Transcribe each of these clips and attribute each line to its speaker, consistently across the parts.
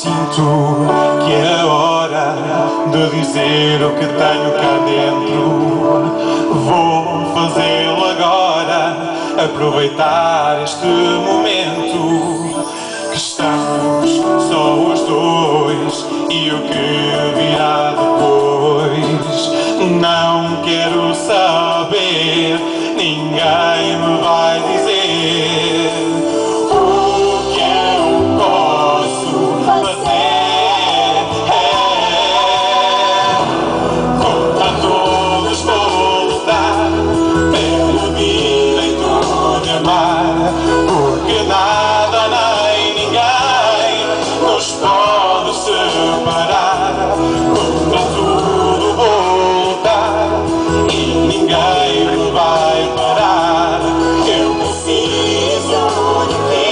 Speaker 1: sinto que é a hora de dizer o que tenho cá dentro. Vou fazê-lo agora, aproveitar este momento que estamos só os dois e o que virá depois. Não quero saber, ninguém me vai dizer o que eu posso fazer. Contra todos vou lutar pela vida e tudo amar, porque nada nem ninguém nos pode separar. Contra tudo vou lutar e ninguém me vai parar. Eu preciso de ti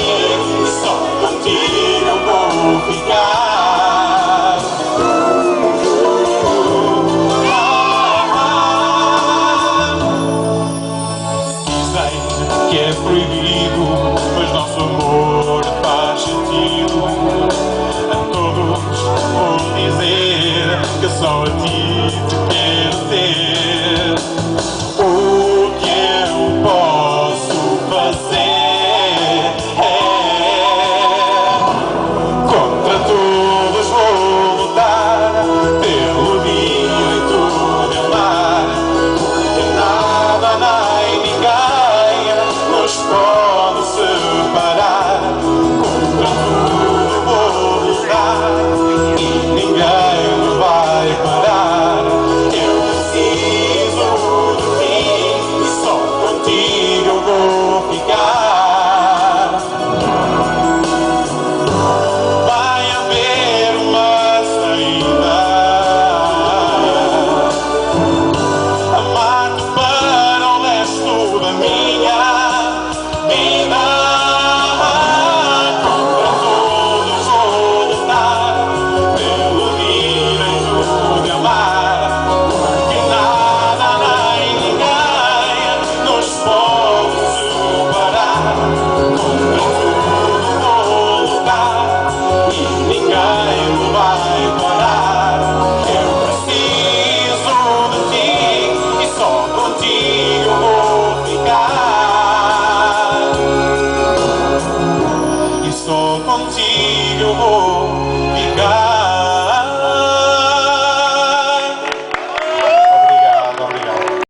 Speaker 1: e só contigo eu vou ficar.